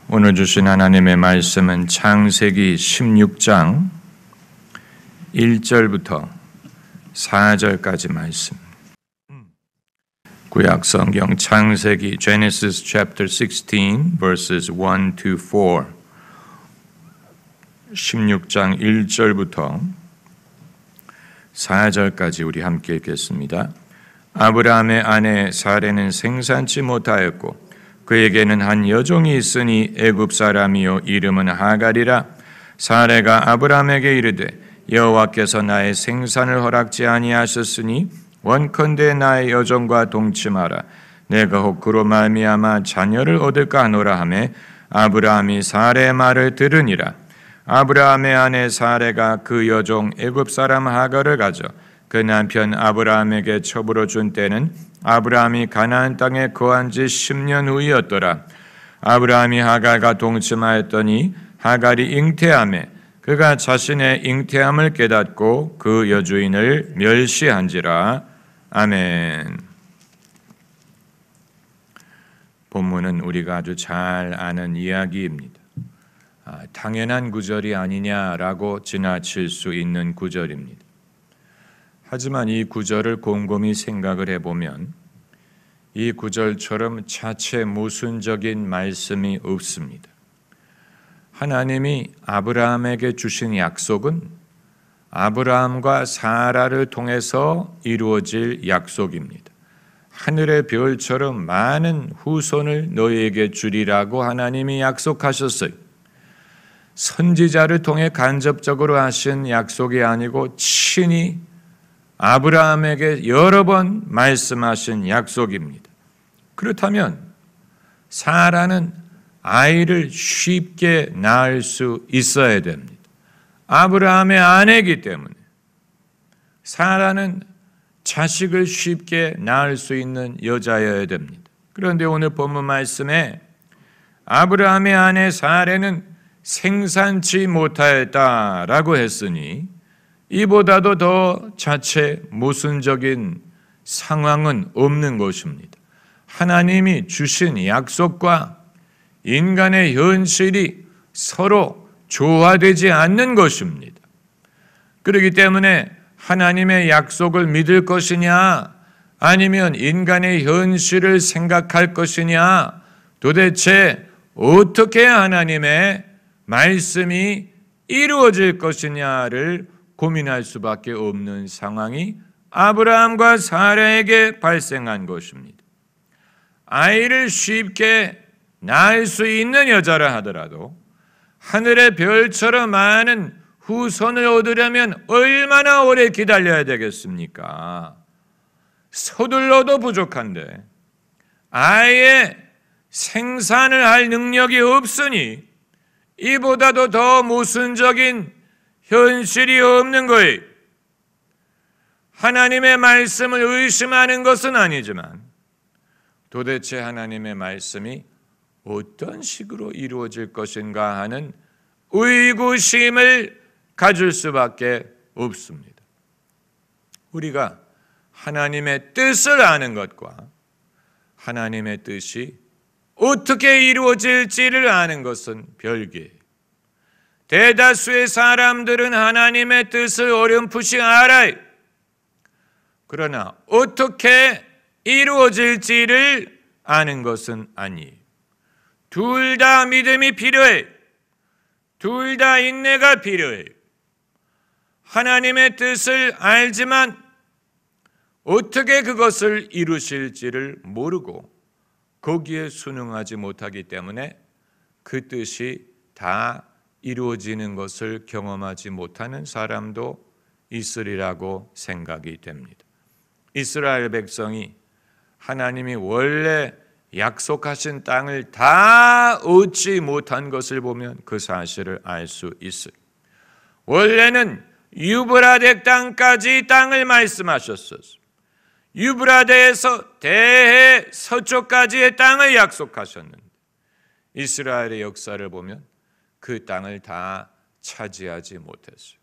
오늘 주신 하나님의 말씀은 창세기 16장 1절부터 4절까지 말씀. 구약 성경 창세기 Genesis chapter 16 verses 1 to 4. 16장 1절부터 4절까지 우리 함께 읽겠습니다. 아브라함의 아내 사레는 생산치 못하였고 그에게는 한 여종이 있으니 애굽 사람이요 이름은 하갈이라. 사레가 아브라함에게 이르되 여호와께서 나의 생산을 허락지 아니하셨으니 원컨대 나의 여종과 동침하라. 내가 혹 그로 말미암아 자녀를 얻을까 하노라 하매 아브라함이 사레의 말을 들으니라. 아브라함의 아내 사레가 그 여종 애굽 사람 하갈을 가져 그 남편 아브라함에게 첩으로 준 때는 아브라함이 가나안 땅에 거한 지 10년 후이었더라. 아브라함이 하갈과 동침하였더니 하갈이 잉태하매 그가 자신의 잉태함을 깨닫고 그 여주인을 멸시한지라. 아멘. 본문은 우리가 아주 잘 아는 이야기입니다. 당연한 구절이 아니냐라고 지나칠 수 있는 구절입니다. 하지만 이 구절을 곰곰이 생각을 해보면 이 구절처럼 자체 모순적인 말씀이 없습니다. 하나님이 아브라함에게 주신 약속은 아브라함과 사라를 통해서 이루어질 약속입니다. 하늘의 별처럼 많은 후손을 너희에게 주리라고 하나님이 약속하셨어요. 선지자를 통해 간접적으로 하신 약속이 아니고 친히 아브라함에게 여러 번 말씀하신 약속입니다. 그렇다면 사라는 아이를 쉽게 낳을 수 있어야 됩니다. 아브라함의 아내이기 때문에 사라는 자식을 쉽게 낳을 수 있는 여자여야 됩니다. 그런데 오늘 본문 말씀에 아브라함의 아내 사레는 생산치 못하였다라고 했으니 이보다도 더 자체 모순적인 상황은 없는 것입니다. 하나님이 주신 약속과 인간의 현실이 서로 조화되지 않는 것입니다. 그렇기 때문에 하나님의 약속을 믿을 것이냐 아니면 인간의 현실을 생각할 것이냐, 도대체 어떻게 하나님의 말씀이 이루어질 것이냐를 고민할 수밖에 없는 상황이 아브라함과 사라에게 발생한 것입니다. 아이를 쉽게 낳을 수 있는 여자라 하더라도 하늘의 별처럼 많은 후손을 얻으려면 얼마나 오래 기다려야 되겠습니까? 서둘러도 부족한데 아예 생산을 할 능력이 없으니 이보다도 더 모순적인 현실이 없는 거예요. 하나님의 말씀을 의심하는 것은 아니지만 도대체 하나님의 말씀이 어떤 식으로 이루어질 것인가 하는 의구심을 가질 수밖에 없습니다. 우리가 하나님의 뜻을 아는 것과 하나님의 뜻이 어떻게 이루어질지를 아는 것은 별개예요. 대다수의 사람들은 하나님의 뜻을 어렴풋이 알아요. 그러나 어떻게 이루어질지를 아는 것은 아니에요. 둘 다 믿음이 필요해요. 둘 다 인내가 필요해요. 하나님의 뜻을 알지만 어떻게 그것을 이루실지를 모르고 거기에 순응하지 못하기 때문에 그 뜻이 다 이루어지는 것을 경험하지 못하는 사람도 있으리라고 생각이 됩니다. 이스라엘 백성이 하나님이 원래 약속하신 땅을 다 얻지 못한 것을 보면 그 사실을 알 수 있어요. 원래는 유브라데 땅까지 땅을 말씀하셨어요. 유브라데에서 대해 서쪽까지의 땅을 약속하셨는데 이스라엘의 역사를 보면 그 땅을 다 차지하지 못했어요.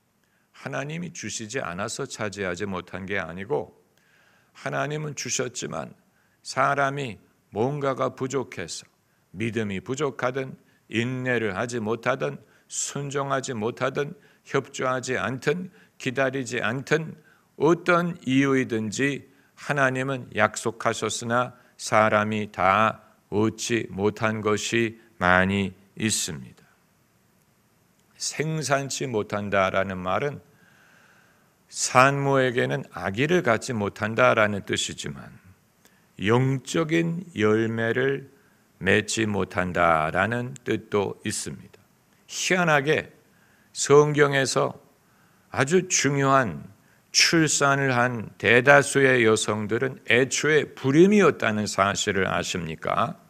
하나님이 주시지 않아서 차지하지 못한 게 아니고 하나님은 주셨지만 사람이 뭔가가 부족해서 믿음이 부족하든 인내를 하지 못하든 순종하지 못하든 협조하지 않든 기다리지 않든 어떤 이유이든지 하나님은 약속하셨으나 사람이 다 얻지 못한 것이 많이 있습니다. 생산치 못한다라는 말은 산모에게는 아기를 갖지 못한다라는 뜻이지만 영적인 열매를 맺지 못한다라는 뜻도 있습니다. 희한하게 성경에서 아주 중요한 출산을 한 대다수의 여성들은 애초에 불임이었다는 사실을 아십니까?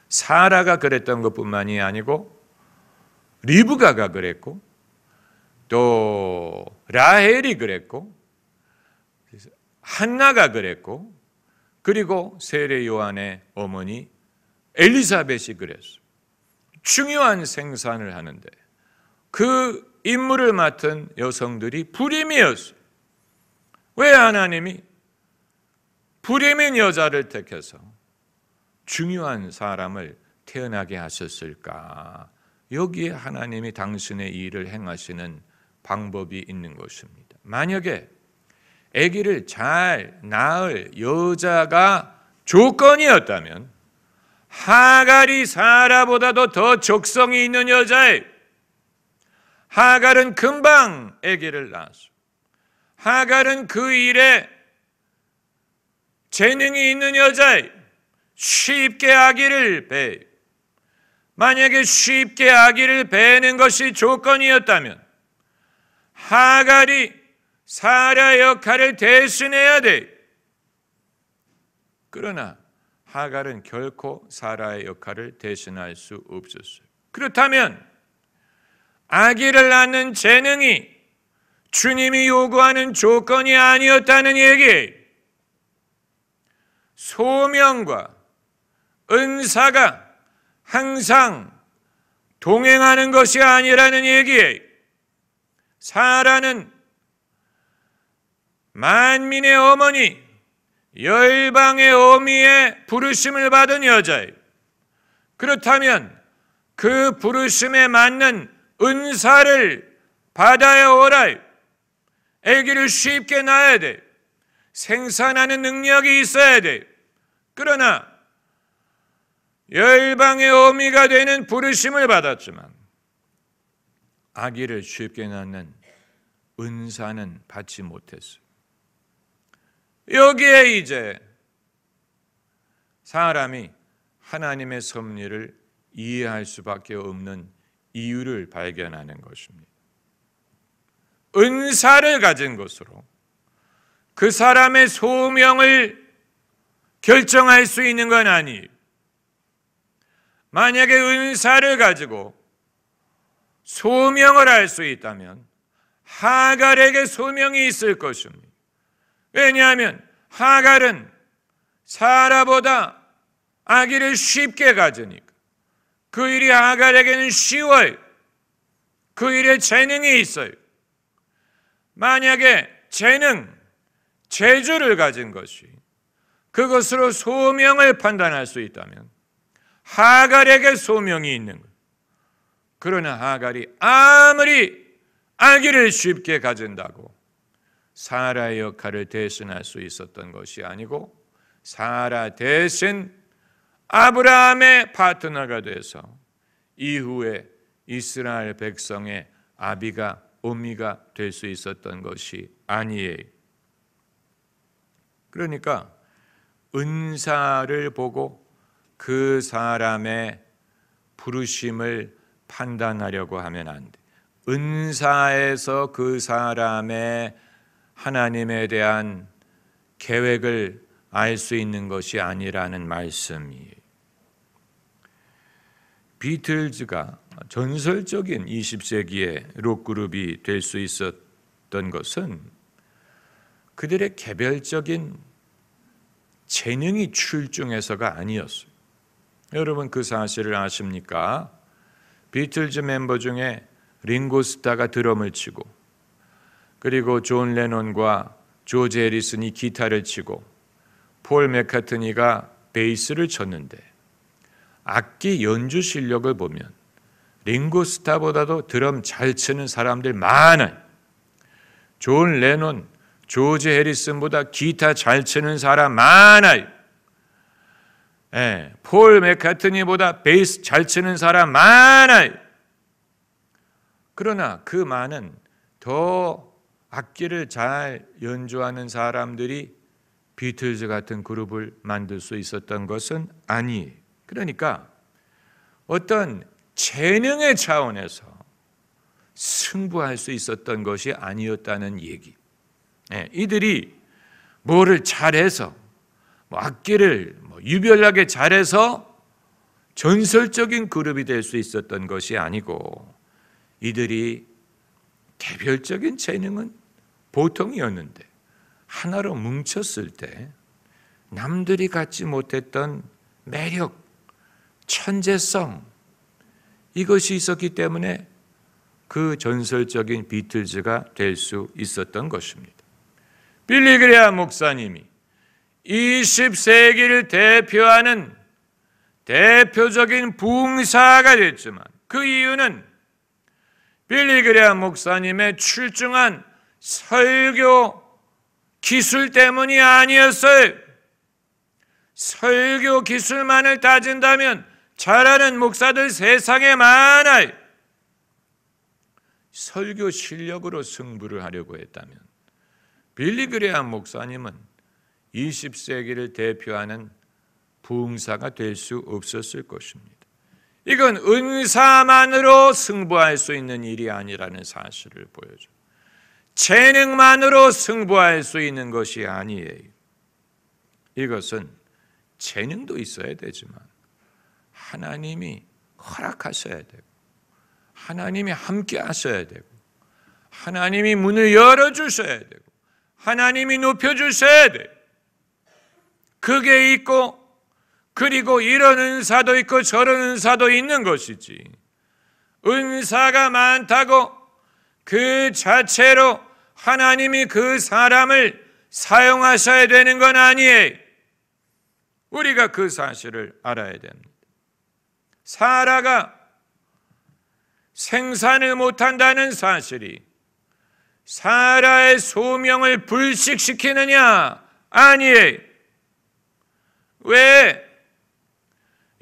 사라가 그랬던 것뿐만이 아니고 리브가가 그랬고 또 라헬이 그랬고 한나가 그랬고 그리고 세례 요한의 어머니 엘리사벳이 그랬어요. 중요한 생산을 하는데 그 임무를 맡은 여성들이 불임이었어요. 왜 하나님이 불임인 여자를 택해서 중요한 사람을 태어나게 하셨을까? 여기에 하나님이 당신의 일을 행하시는 방법이 있는 것입니다. 만약에 아기를 잘 낳을 여자가 조건이었다면 하갈이 사라보다도 더 적성이 있는 여자예요. 하갈은 금방 아기를 낳았어요. 하갈은 그 일에 재능이 있는 여자예요. 쉽게 아기를 배요. 만약에 쉽게 아기를 배는 것이 조건이었다면 하갈이 사라 역할을 대신해야 돼. 그러나 하갈은 결코 사라의 역할을 대신할 수 없었어요. 그렇다면 아기를 낳는 재능이 주님이 요구하는 조건이 아니었다는 얘기예요. 소명과 은사가 항상 동행하는 것이 아니라는 얘기예요. 사라는 만민의 어머니, 열방의 어미의 부르심을 받은 여자예요. 그렇다면 그 부르심에 맞는 은사를 받아야 오라요. 아기를 쉽게 낳아야 돼. 생산하는 능력이 있어야 돼. 그러나 열방의 어미가 되는 부르심을 받았지만 아기를 쉽게 낳는 은사는 받지 못했어요. 여기에 이제 사람이 하나님의 섭리를 이해할 수밖에 없는 이유를 발견하는 것입니다. 은사를 가진 것으로 그 사람의 소명을 결정할 수 있는 건 아니에요. 만약에 은사를 가지고 소명을 할 수 있다면 하갈에게 소명이 있을 것입니다. 왜냐하면 하갈은 사라보다 아기를 쉽게 가지니까 그 일이 하갈에게는 쉬워요. 그 일에 재능이 있어요. 만약에 재주를 가진 것이 그것으로 소명을 판단할 수 있다면 하갈에게 소명이 있는 거예요. 그러나 하갈이 아무리 아기를 쉽게 가진다고 사라의 역할을 대신할 수 있었던 것이 아니고 사라 대신 아브라함의 파트너가 돼서 이후에 이스라엘 백성의 아비가 어미가 될 수 있었던 것이 아니에요. 그러니까 은사를 보고 그 사람의 부르심을 판단하려고 하면 안 돼. 은사에서 그 사람의 하나님에 대한 계획을 알 수 있는 것이 아니라는 말씀이에요. 비틀즈가 전설적인 20세기의 록그룹이 될 수 있었던 것은 그들의 개별적인 재능이 출중해서가 아니었어요. 여러분 그 사실을 아십니까? 비틀즈 멤버 중에 링고스타가 드럼을 치고 그리고 존 레논과 조지 해리슨이 기타를 치고 폴 맥카트니가 베이스를 쳤는데 악기 연주 실력을 보면 링고스타보다도 드럼 잘 치는 사람들 많아요. 존 레논, 조지 해리슨보다 기타 잘 치는 사람 많아요. 폴 맥카트니보다 베이스 잘 치는 사람 많아요. 그러나 그 많은 더 악기를 잘 연주하는 사람들이 비틀즈 같은 그룹을 만들 수 있었던 것은 아니에요. 그러니까 어떤 재능의 차원에서 승부할 수 있었던 것이 아니었다는 얘기. 이들이 뭐를 잘해서 악기를 유별나게 잘해서 전설적인 그룹이 될 수 있었던 것이 아니고 이들이 개별적인 재능은 보통이었는데 하나로 뭉쳤을 때 남들이 갖지 못했던 매력, 천재성 이것이 있었기 때문에 그 전설적인 비틀즈가 될 수 있었던 것입니다. 빌리 그레이엄 목사님이 20세기를 대표하는 대표적인 부흥사가 됐지만 그 이유는 빌리 그레이엄 목사님의 출중한 설교 기술 때문이 아니었어요. 설교 기술만을 따진다면 잘하는 목사들 세상에 많아요. 설교 실력으로 승부를 하려고 했다면 빌리 그레이엄 목사님은 20세기를 대표하는 부흥사가 될 수 없었을 것입니다. 이건 은사만으로 승부할 수 있는 일이 아니라는 사실을 보여줘요. 재능만으로 승부할 수 있는 것이 아니에요. 이것은 재능도 있어야 되지만 하나님이 허락하셔야 되고 하나님이 함께 하셔야 되고 하나님이 문을 열어주셔야 되고 하나님이 높여주셔야 돼요. 그게 있고 그리고 이런 은사도 있고 저런 은사도 있는 것이지 은사가 많다고 그 자체로 하나님이 그 사람을 사용하셔야 되는 건 아니에요. 우리가 그 사실을 알아야 됩니다. 사라가 생산을 못한다는 사실이 사라의 소명을 불식시키느냐? 아니에요. 왜?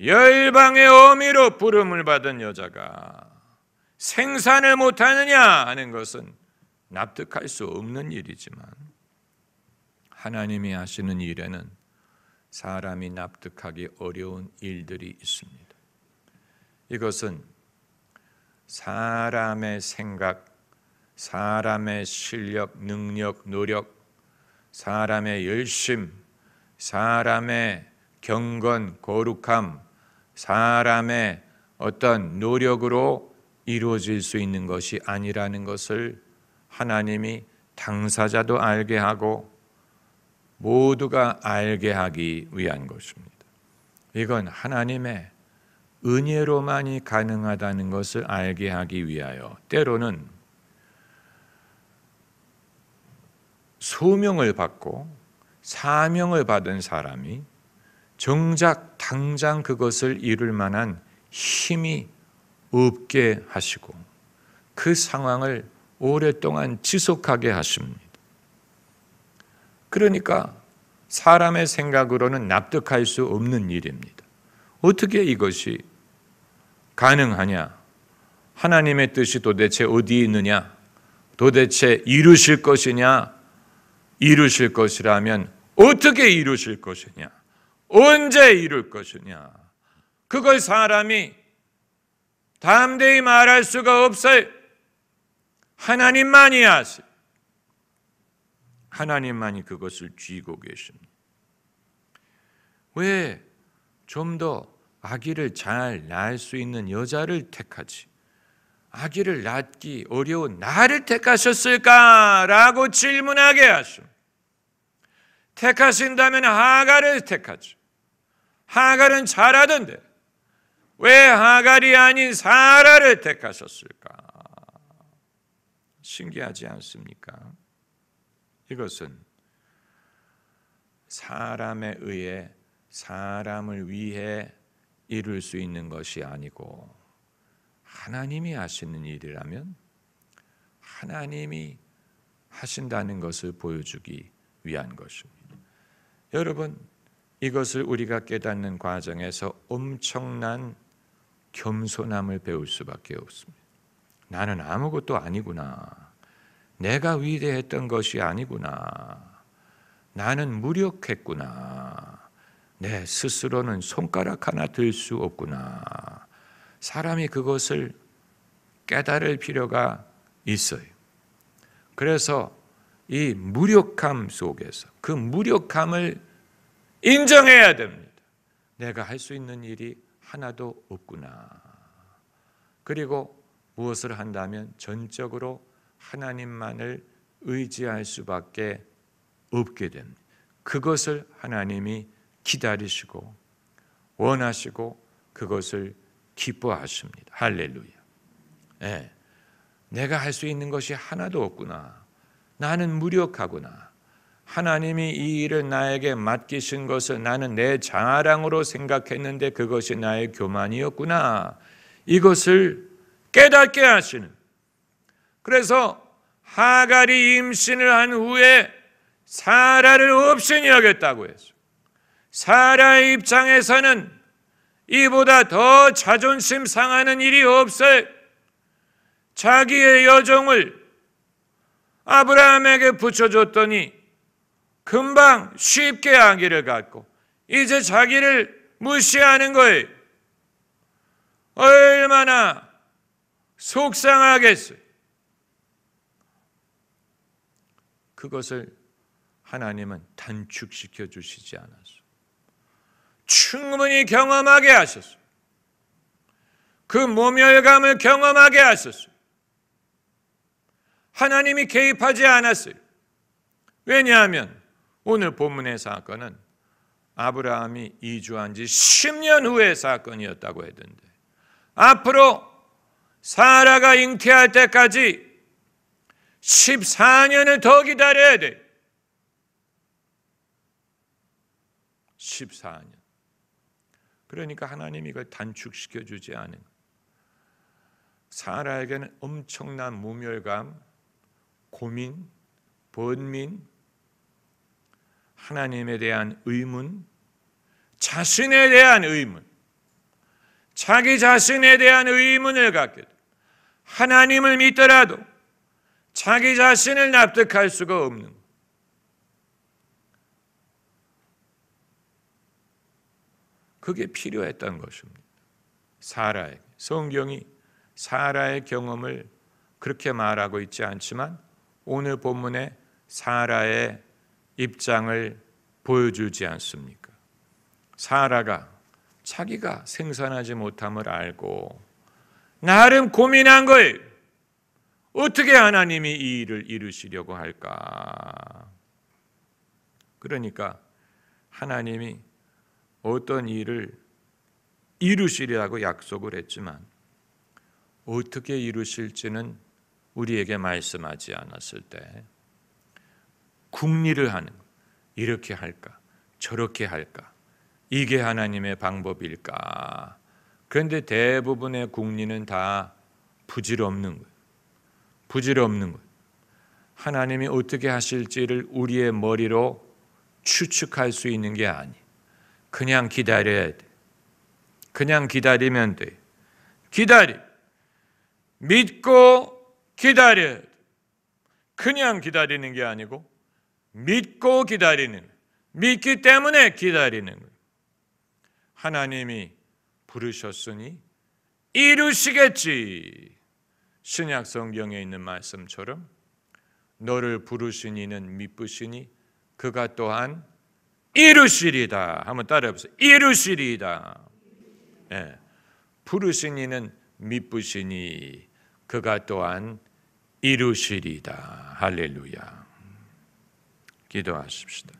열방의 어미로 부름을 받은 여자가 생산을 못하느냐 하는 것은 납득할 수 없는 일이지만 하나님이 하시는 일에는 사람이 납득하기 어려운 일들이 있습니다. 이것은 사람의 생각, 사람의 실력, 능력, 노력, 사람의 열심, 사람의 경건, 거룩함, 사람의 어떤 노력으로 이루어질 수 있는 것이 아니라는 것을 하나님이 당사자도 알게 하고 모두가 알게 하기 위한 것입니다. 이건 하나님의 은혜로만이 가능하다는 것을 알게 하기 위하여 때로는 소명을 받고 사명을 받은 사람이 정작 당장 그것을 이룰 만한 힘이 없게 하시고 그 상황을 오랫동안 지속하게 하십니다. 그러니까 사람의 생각으로는 납득할 수 없는 일입니다. 어떻게 이것이 가능하냐? 하나님의 뜻이 도대체 어디에 있느냐? 도대체 이루실 것이냐? 이루실 것이라면 어떻게 이루실 것이냐? 언제 이룰 것이냐? 그걸 사람이 담대히 말할 수가 없어요. 하나님만이 아세요. 하나님만이 그것을 쥐고 계십니다. 왜 좀 더 아기를 잘 낳을 수 있는 여자를 택하지 아기를 낳기 어려운 나를 택하셨을까라고 질문하게 하십니다. 택하신다면 하갈을 택하죠. 하갈은 잘하던데 왜 하갈이 아닌 사라를 택하셨을까? 신기하지 않습니까? 이것은 사람에 의해 사람을 위해 이룰 수 있는 것이 아니고 하나님이 하시는 일이라면 하나님이 하신다는 것을 보여주기 위한 것입니다. 여러분, 이것을 우리가 깨닫는 과정에서 엄청난 겸손함을 배울 수밖에 없습니다. 나는 아무것도 아니구나. 내가 위대했던 것이 아니구나. 나는 무력했구나. 내 스스로는 손가락 하나 들 수 없구나. 사람이 그것을 깨달을 필요가 있어요. 그래서 이 무력함 속에서 그 무력함을 인정해야 됩니다. 내가 할 수 있는 일이 하나도 없구나. 그리고 무엇을 한다면 전적으로 하나님만을 의지할 수밖에 없게 됩니다. 그것을 하나님이 기다리시고 원하시고 그것을 기뻐하십니다. 할렐루야. 네. 내가 할 수 있는 것이 하나도 없구나. 나는 무력하구나. 하나님이 이 일을 나에게 맡기신 것을 나는 내 자랑으로 생각했는데 그것이 나의 교만이었구나. 이것을 깨닫게 하시는. 그래서 하갈이 임신을 한 후에 사라를 없이 여겼다고 했어요. 사라의 입장에서는 이보다 더 자존심 상하는 일이 없어요. 자기의 여종을 아브라함에게 붙여줬더니 금방 쉽게 아기를 갖고 이제 자기를 무시하는 거예요. 얼마나 속상하겠어요. 그것을 하나님은 단축시켜 주시지 않았어요. 충분히 경험하게 하셨어요. 그 모멸감을 경험하게 하셨어요. 하나님이 개입하지 않았어요. 왜냐하면 오늘 본문의 사건은 아브라함이 이주한 지 10년 후의 사건이었다고 했는데 앞으로 사라가 잉태할 때까지 14년을 더 기다려야 돼. 14년. 그러니까 하나님이 이걸 단축시켜 주지 않은 거예요. 사라에게는 엄청난 모멸감, 고민, 번민, 하나님에 대한 의문, 자신에 대한 의문, 자기 자신에 대한 의문을 갖게 돼. 하나님을 믿더라도 자기 자신을 납득할 수가 없는 거예요. 그게 필요했던 것입니다. 사라에게. 성경이 사라의 경험을 그렇게 말하고 있지 않지만 오늘 본문에 사라의 입장을 보여주지 않습니까? 사라가 자기가 생산하지 못함을 알고 나름 고민한 거예요. 어떻게 하나님이 이 일을 이루시려고 할까? 그러니까 하나님이 어떤 일을 이루시리라고 약속을 했지만 어떻게 이루실지는 우리에게 말씀하지 않았을 때 궁리를 하는, 이렇게 할까 저렇게 할까, 이게 하나님의 방법일까? 그런데 대부분의 궁리는 다 부질없는 거예요. 부질없는 거예요. 하나님이 어떻게 하실지를 우리의 머리로 추측할 수 있는 게 아니에요. 그냥 기다려야 돼. 그냥 기다리면 돼. 믿고 기다려야 돼. 그냥 기다리는 게 아니고 믿고 기다리는, 믿기 때문에 기다리는 거예요. 하나님이 부르셨으니 이루시겠지. 신약 성경에 있는 말씀처럼 너를 부르신 이는 미쁘시니 그가 또한 이루시리다. 한번 따라해보세요. 이루시리다. 네. 부르신 이는 미쁘시니 그가 또한 이루시리다. 할렐루야. 기도하십시다.